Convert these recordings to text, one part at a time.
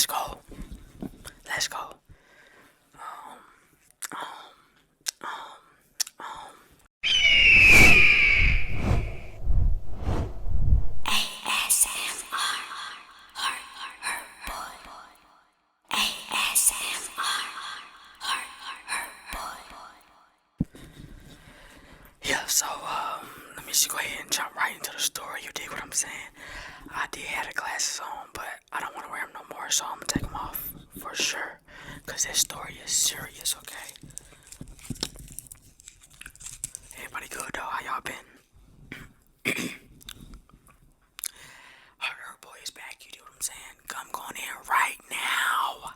Let's go. Let's go. Um, um, ASMR. Heart boy. ASMR. Heart boy. Yeah, so let me just go ahead and jump right into the story. You dig what I'm saying? I did have the glasses on, but I don't want to wear them no more, so I'm gonna take them off for sure. Cause this story is serious, okay? Everybody good though? How y'all been? Her boy is back, you know what I'm saying? I'm going in right now.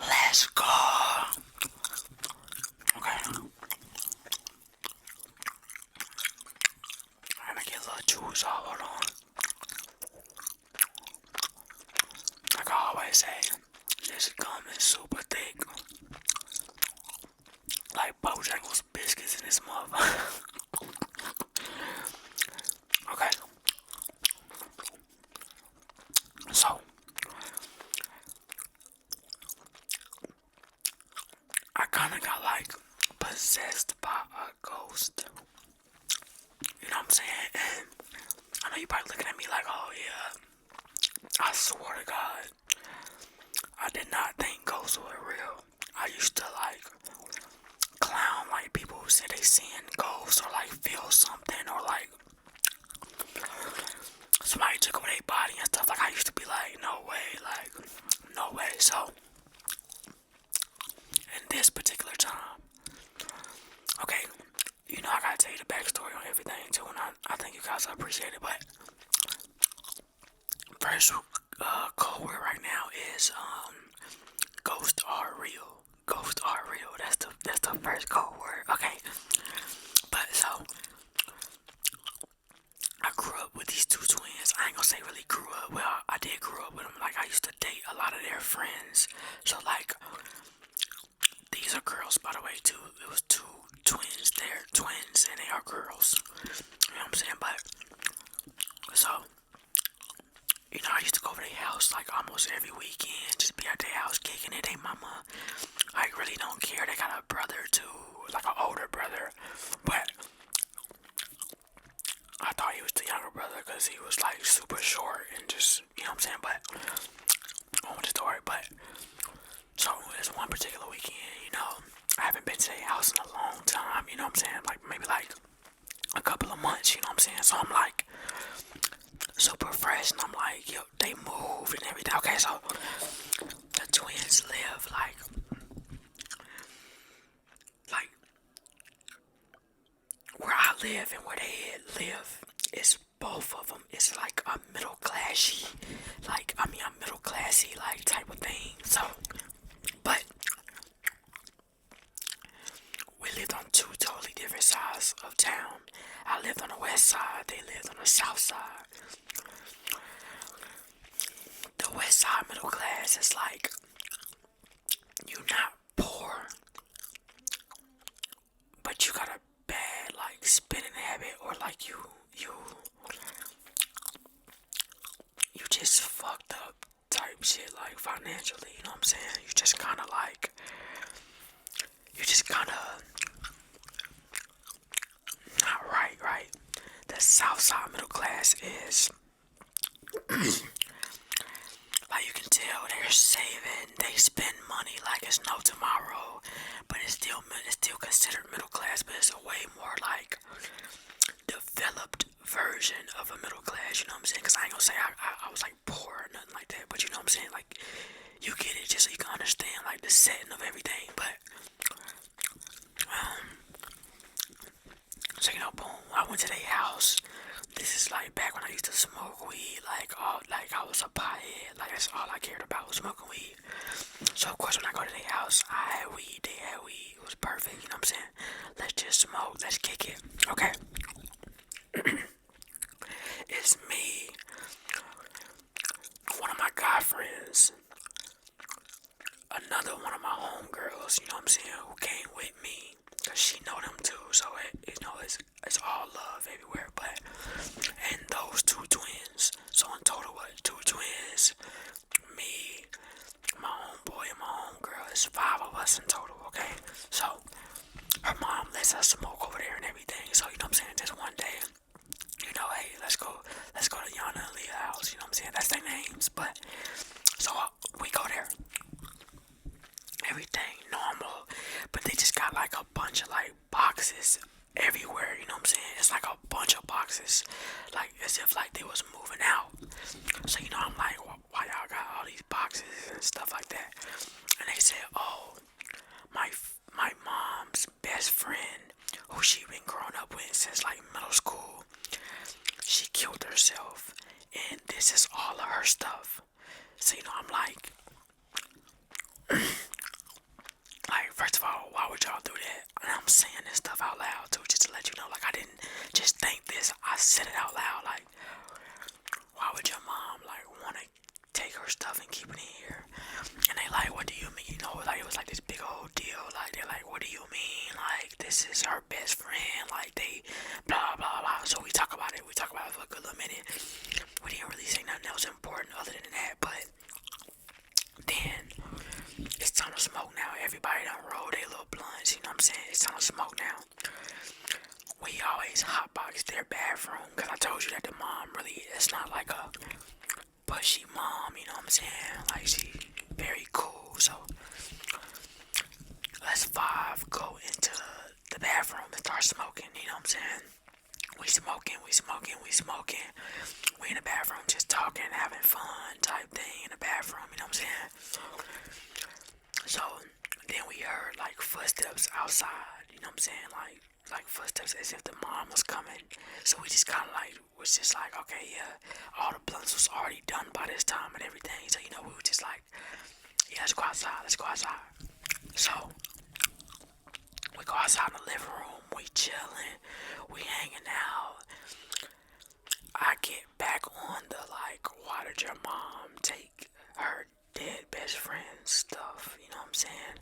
Let's go. Okay. I'm gonna get a little juice off, hold on. Like I always say, this gum is super thick. Like Bojangles biscuits in this motherfucker. Okay. So, I kinda got like possessed by a ghost. You know what I'm saying? And I know you're probably looking at me like, oh yeah, I swear to God, I did not think ghosts were real. I used to like clown like people who say they seen ghosts or like feel something or like somebody took away their body and stuff. Like I used to be like, no way, like no way. So in this particular time, okay, you know I gotta tell you the backstory on everything too, and I think you guys appreciate it. But first code word right now is ghosts are real. Ghosts are real. That's the first code word. Okay. But so I grew up with these two twins. I ain't gonna say really grew up. Well, I did grow up with them. Like I used to date a lot of their friends. So like these are girls, by the way, too. It was two twins. They're twins and they are girls. You know what I'm saying? But so you know, I used to go over their house like almost every weekend, just be at their house kicking it. They mama like really don't care. They got a brother too, like an older brother, but I thought he was the younger brother because he was like super short and just, you know what I'm saying? But on with the story. But so this one particular weekend, you know, I haven't been to their house in a long time. You know what I'm saying? Like maybe like a couple of months. You know what I'm saying? So I'm like super fresh, and I'm like, yo, they moved and everything. Okay, so the twins live like where I live and where they live is both of them. It's like a middle classy, like I mean a middle classy like type of thing. So, but we lived on two totally different sides of town. I lived on the west side. They lived on the south side. The west side middle class is like you're not poor, but you got a bad like spending habit, or like you just fucked up type shit like financially. You know what I'm saying? You just kind of like not right. The south side middle class is like you can tell they're saving, they spend money like it's no tomorrow, but it's still considered middle class, but it's a way more like developed version of a middle class. You know what I'm saying? Because I ain't gonna say I was like poor or nothing like that, but you know what I'm saying? Like you get it just so you can understand like the setting of everything. But so you know, boom, I went to their house. This is like back when I used to smoke weed, like I was a pothead, like that's all I cared about was smoking weed. So of course when I go to their house, I had weed, they had weed, it was perfect, you know what I'm saying? Let's just smoke, let's kick it. Okay. It's me, one of my guy friends, another one of my homegirls, you know what I'm saying, who came with me, cause she know them too, so it's all love everywhere, but, and those two twins, so in total That's their names. But so we go there. Everything normal, but they just got like a bunch of like boxes everywhere. You know what I'm saying? It's like a bunch of boxes, like as if like they was moving out. So you know, I'm like, why y'all got all these boxes and stuff like that? And they said, oh, my mom's best friend, who she been growing up with since like middle school, she killed herself, and this is all of her stuff. So you know, I'm like, first of all, why would y'all do that? And I'm saying this stuff out loud too, just to let you know, like I didn't just think this, I said it out loud. Like, why would your mom like want to take her stuff and keep it in here? And they like, what do you mean? You know, like it was like this big old deal. Like they're like, what do you mean? Like this is her best friend. Like they blah blah blah. So we talk about it. We talk about it for a good little minute. We didn't really say nothing else important other than that. But then it's time to smoke now. Everybody done roll their little blunts. You know what I'm saying? It's time to smoke now. We always hotbox their bathroom because I told you that the mom really, it's not like a pushy mom, you know what I'm saying? Like she very cool. So let's five go into the bathroom and start smoking, you know what I'm saying? We smoking. We in the bathroom just talking, having fun type thing in the bathroom, you know what I'm saying? So then we heard like footsteps outside, you know what I'm saying? Like footsteps as if the mom was coming. So we just kind of like was just like, okay, yeah, all the blunts was already done by this time and everything. So you know, we were just like, yeah, let's go outside. So we go outside in the living room, we chilling, we hanging out. I get back on the like, why did your mom take her dead best friend stuff? You know what I'm saying?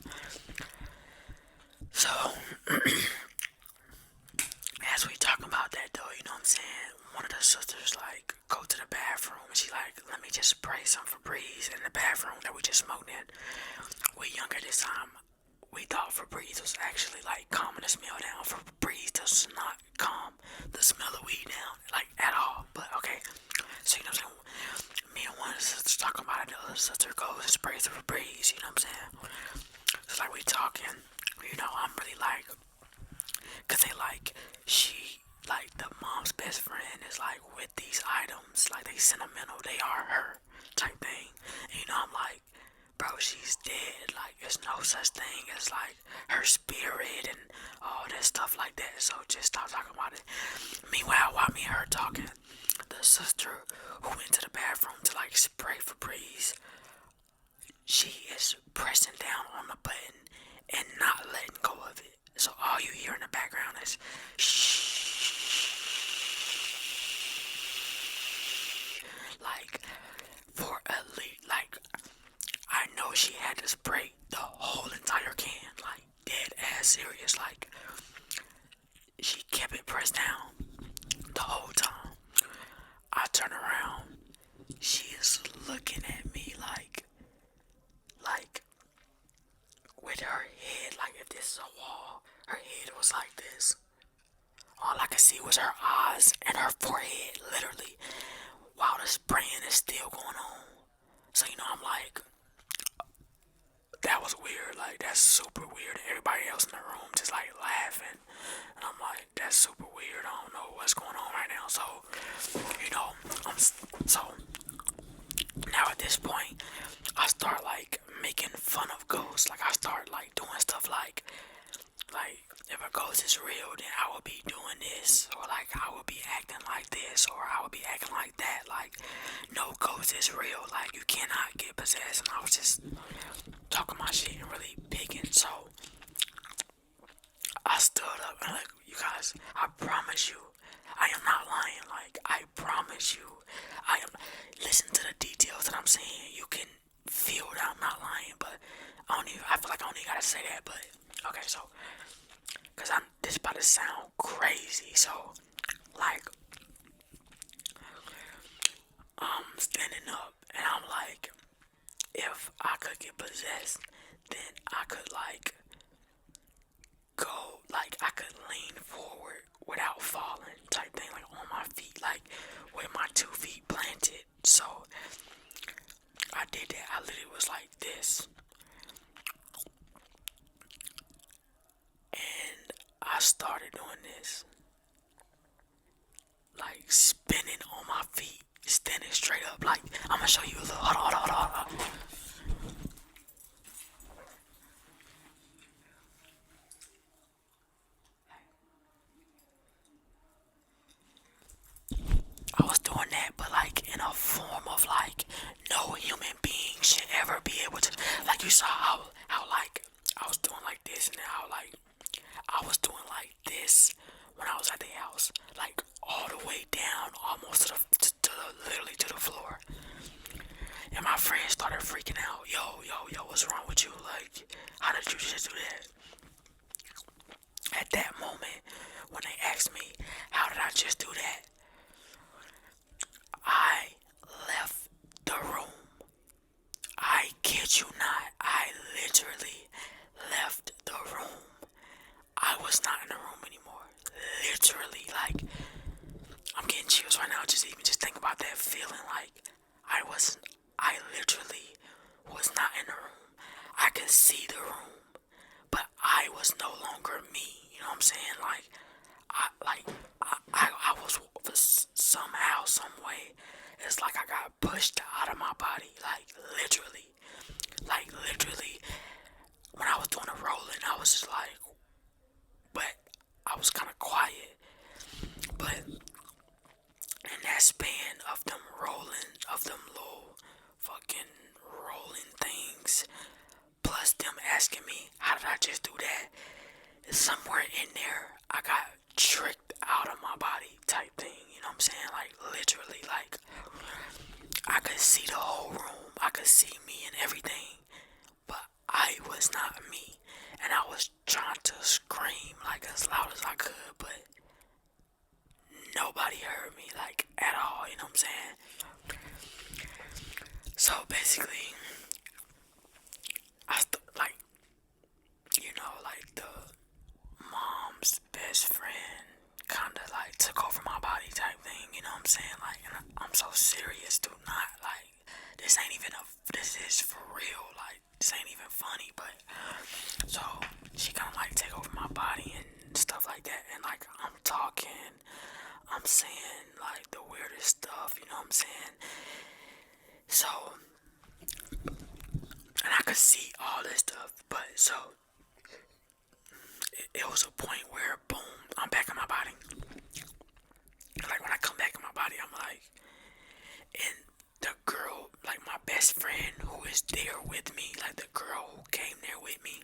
So as we talk about that though, you know what I'm saying? One of the sisters like go to the bathroom and she like, let me just spray some Febreze in the bathroom that we just smoked in. We younger this time. We thought Febreze was actually like calming the smell down. Febreze does not calm the smell of weed down, like at all. But okay, so you know what I'm saying? Me and one of the sisters talking about it. The other sister goes and sprays the Febreze. You know what I'm saying? It's like we talking. You know, I'm really like, cause they like she like the mom's best friend is like with these items, like they sentimental. They are her type thing. And you know, I'm like, bro, she's dead. Like, there's no such thing as like her spirit and all that stuff like that. So just stop talking about it. Meanwhile, while me and her talking, the sister who went to the bathroom to like spray Febreze, she is pressing down on the button and not letting go of it. So all you hear in the background is shh. Like for at least like I know she had to spray the whole entire can, like dead ass serious. Like she kept it pressed down the whole time. I turn around, she is looking at me like with her head, like if this is a wall, her head was like this. All I could see was her eyes and her forehead, literally, while the spraying is still going on. So you know, I'm like, that was weird. Like that's super weird. Everybody else in the room just like laughing, and I'm like, that's super weird. I don't know what's going on right now. So you know, so now at this point, I start like making fun of ghosts. Like I start like doing stuff like if a ghost is real, then I will be doing this, or like I will be acting like this, or I will be acting like that. Like no ghost is real. Like you cannot get possessed. And I was just talking my shit and really picking. So I stood up and like, you guys, I promise you, I am not lying. Like I promise you, I am. Listen to the details that I'm saying. You can feel that I'm not lying, but I feel like I don't even gotta say that. But okay, so cause this about to sound crazy. So like I'm standing up and I'm like, if I could get possessed, then I could like go, like I could lean forward without falling type thing, like on my feet, like with my 2 feet planted. So straight up. Like, I'm gonna show you a little. Hold on. I was doing that, but like in a form of like no human being should ever be able to. Like you saw how like I was doing like this, and how like I was doing like this when I was at the house, like all the way down, almost to the literally to the floor. And my friends started freaking out. Yo, what's wrong with you? Like, how did you just do that? At that moment, when they asked me, how did I just do that? I left the room. I kid you not. I literally left the room. I was not in the room anymore. Literally, like, I'm getting chills right now just think about that feeling. Like, I literally was not in the room. I could see the room, but I was no longer me. You know what I'm saying? I was somehow, some way. It's like I got pushed out of my body. Like literally. When I was doing the rolling, I was just like, but I was kind of quiet. But in that span of them rolling, of them little fucking rolling things, plus them asking me, how did I just do that? Somewhere in there, I got tricked out of my body type thing, you know what I'm saying? Like, literally, like, I could see the whole room, I could see me and everything, but I was not me, and I was trying to scream, like, as loud as I could, but nobody heard me, like, at all, you know what I'm saying? So, basically, like, you know, like, the mom's best friend kinda like took over my body type thing, you know what I'm saying? Like, and I'm so serious, do not, like, this is for real, like, this ain't even funny, but, so, she kinda like take over my body and stuff like that, and like, I'm talking, I'm saying like the weirdest stuff, you know what I'm saying? So, and I could see all this stuff, but so it was a point where boom, I'm back in my body. Like when I come back in my body, I'm like, and the girl, like my best friend who is there with me, like the girl who came there with me,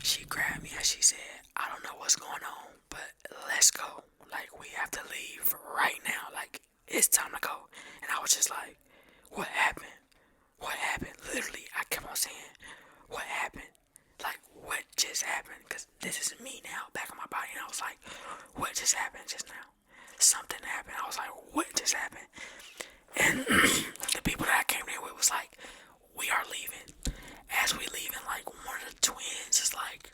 she grabbed me and she said, I don't know what's going on, but let's go. Like, we have to leave right now. Like, it's time to go. And I was just like, what happened? What happened? Literally, I kept on saying, what happened? Like, what just happened? Because this is me now, back in my body. And I was like, what just happened just now? Something happened. I was like, what just happened? And the people that I came there with was like, we are leaving. As we leaving, like, one of the twins is like,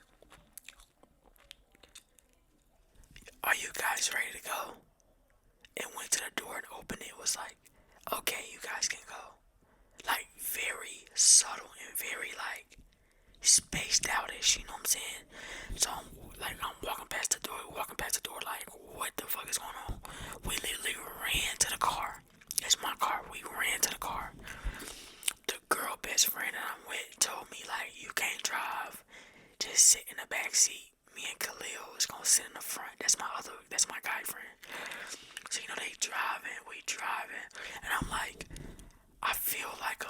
are you guys ready to go? And went to the door and opened it. Was like, okay, you guys can go. Like, very subtle and very like spaced out-ish, you know what I'm saying? So I'm walking past the door, like, what the fuck is going on? We literally ran to the car. It's my car. We ran to the car. The girl best friend that I'm with told me, like, you can't drive. Just sit in the back seat. Me and Khalil is gonna sit in the front. That's my guy friend. So, you know, we driving, and I'm like, I feel like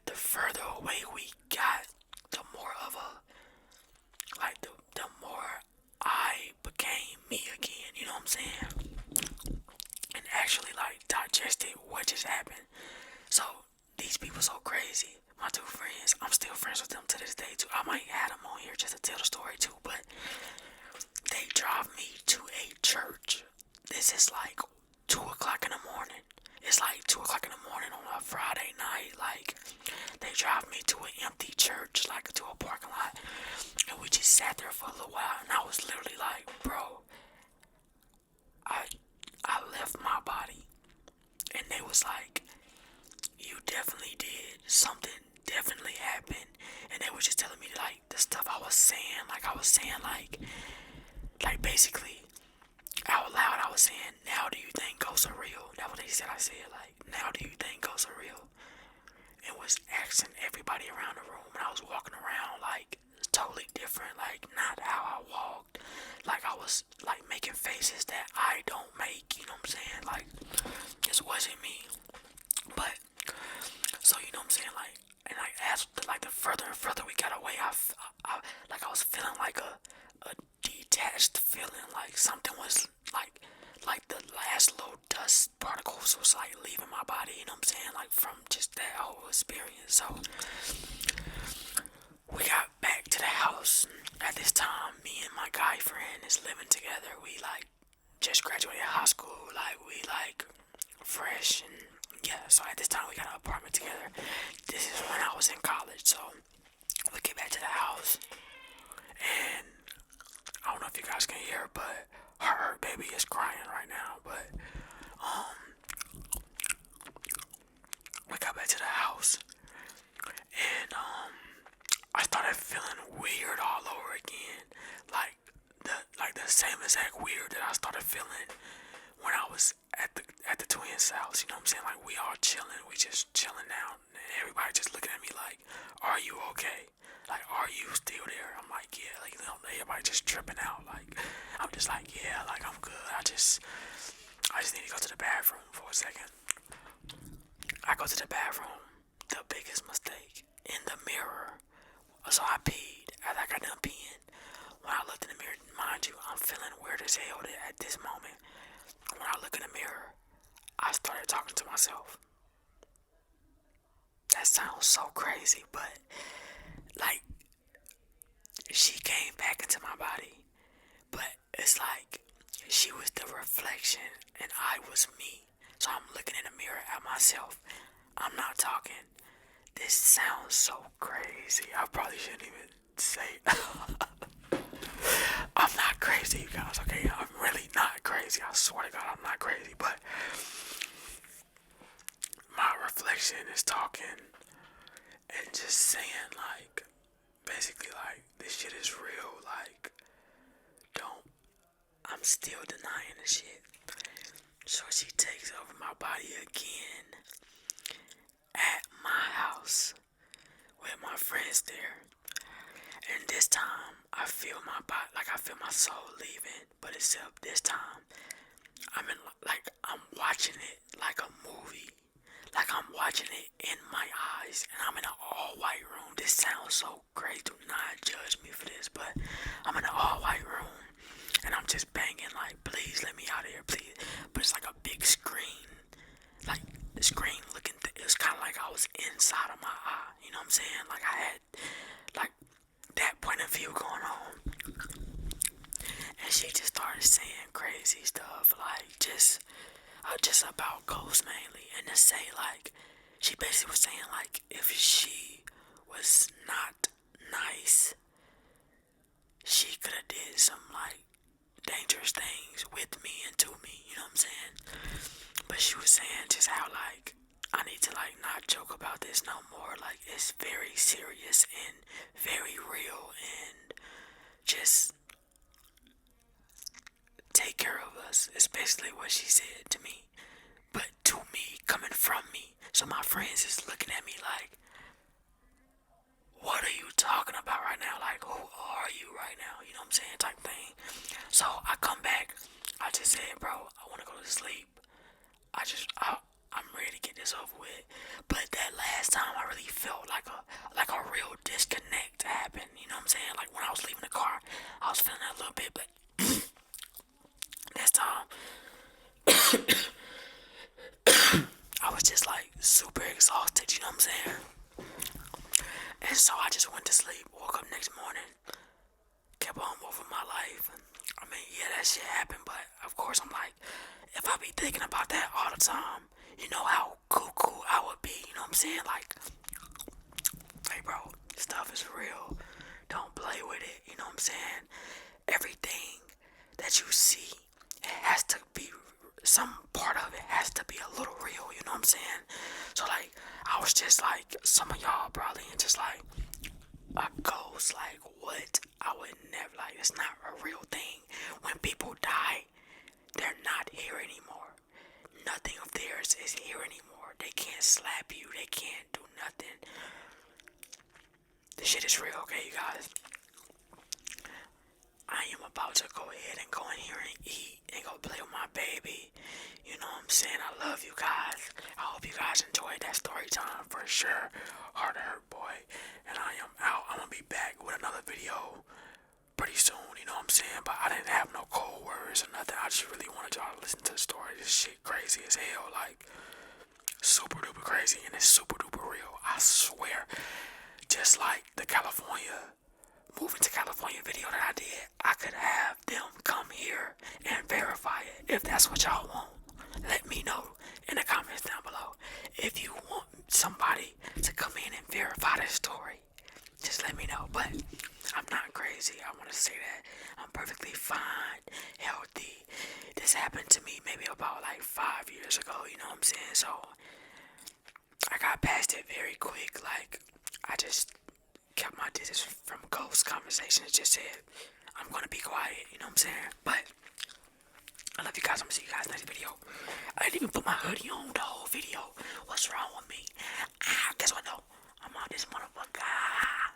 the further away we got, the more of a, like, the more I became me again, you know what I'm saying? And actually, like, digested what just happened. So, these people so crazy. My two friends, I'm still friends with them to this day too. I might add them on here just to tell the story too, but they drive me to a church. This is like 2 o'clock in the morning. It's like 2 o'clock in the morning on a Friday night. Like, they drive me to an empty church, like to a parking lot. And we just sat there for a little while. And I was literally like, bro, I left my body. And they was like, you definitely did. Something definitely happened. And they were just telling me, like, the stuff I was saying. Like, I was saying, like basically, out loud I was saying, now do you think ghosts are real? That's what they said. I said, like, now do you think ghosts are real? And was asking everybody around the room, and I was walking around like totally different, like not how I walked. Like I was like making faces that I don't make, you know what I'm saying? Like this wasn't me. But so you know what I'm saying, like, and like as like the further and further we got away, like I was feeling like a detached feeling, like something was like the last little dust particles was like leaving my body, you know what I'm saying, like from just that whole experience. So we got back to the house. At this time, me and my guy friend is living together. We like just graduated high school, like we like fresh, and yeah. So at this time, we got an apartment together. This is when I was in college. So we get back to the house, and I don't know if you guys can hear, but her baby is crying right now. But we got back to the house, and I started feeling weird all over again, like the same exact weird that I started feeling when I was at the twins' house. You know what I'm saying? Like we all chilling, we just chilling now, and everybody just looking at me like, "Are you okay? Like, are you still there?" I'm like, "Yeah." Like, you know, everybody just tripping out. Like, I'm just like, "Yeah, like I'm good. I just need to go to the bathroom for a second." I go to the bathroom. The biggest mistake in the mirror. So I peed. As I got done peeing, when I looked in the mirror, mind you, I'm feeling weird as hell at this moment. When I look in the mirror, I started talking to myself. That sounds so crazy, but like she came back into my body, but it's like she was the reflection and I was me. So I'm looking in the mirror at myself. I'm not talking. This sounds so crazy. I probably shouldn't even say it. I'm not crazy, you guys, okay? I'm really not crazy. I swear to God, I'm not crazy. But my reflection is talking and just saying, like, basically, like, this shit is real. Like, don't. I'm still denying the shit. So she takes over my body again at my house with my friends there. And this time, I feel my body, like I feel my soul leaving. But except this time, I'm watching it like a movie. Like I'm watching it in my eyes, and I'm in an all-white room. This sounds so great. Do not judge me for this, but I'm in an all-white room, and I'm just banging like, please let me out of here, please. But it's like a big screen, like the screen looking. It was kind of like I was inside of my eye. You know what I'm saying? Like I had like that point of view going on. And she just started saying crazy stuff, like just about ghosts mainly, and to say like, she basically was saying like, if she was not nice, she could have did some like dangerous things with me and to me, you know what I'm saying? But she was saying just how like, I need to like not joke about this no more, like it's very serious and very real, and just take care of us. It's basically what she said to me. But to me, coming from me. So my friends is looking at me like, what are you talking about right now? Like, who are you right now? You know what I'm saying? Type thing. So I come back. I just said, bro, I want to go to sleep. I'm ready to get this over with. But that last time, I really felt like a real disconnect happened. You know what I'm saying? Like when I was leaving the car, I was feeling that a little bit, but this time, I was just like super exhausted. You know what I'm saying? And so I just went to sleep. Woke up next morning, kept on moving my life. I mean, yeah, that shit happened, but of course I'm like, if I be thinking about that all the time, you know how cuckoo I would be, you know what I'm saying? Like, hey bro, stuff is real. Don't play with it, you know what I'm saying? Everything that you see, it has to be, some part of it has to be a little real, you know what I'm saying? So like, I was just like, some of y'all probably just like, a ghost, like what? I would never, like, it's not a real thing. When people die, they're not here anymore. Nothing of theirs is here anymore. They can't slap you. They can't do nothing. This shit is real, okay, you guys? I am about to go ahead and go in here and eat and go play with my baby. You know what I'm saying? I love you guys. I hope you guys enjoyed that story time for sure. Heart Hurt Boy. And I am out. I'm gonna be back with another video pretty soon, you know what I'm saying? But I didn't have no cold words or nothing. I just really wanted y'all to listen to the story. This shit crazy as hell, like super duper crazy, and it's super duper real. I swear. Just like the moving to California video that I did, I could have them come here and verify it. If that's what y'all want, let me know in the comments down below. If you want somebody to come in and verify this story, just let me know. But I'm not crazy. I want to say that I'm perfectly fine, healthy. This happened to me maybe about like 5 years ago, you know what I'm saying? So I got past it very quick. Like, I just kept my distance from ghost conversations. Just said, I'm gonna be quiet, you know what I'm saying? But I love you guys. I'm gonna see you guys next video. I didn't even put my hoodie on the whole video. What's wrong with me? Guess what though? I'm on this motherfucker.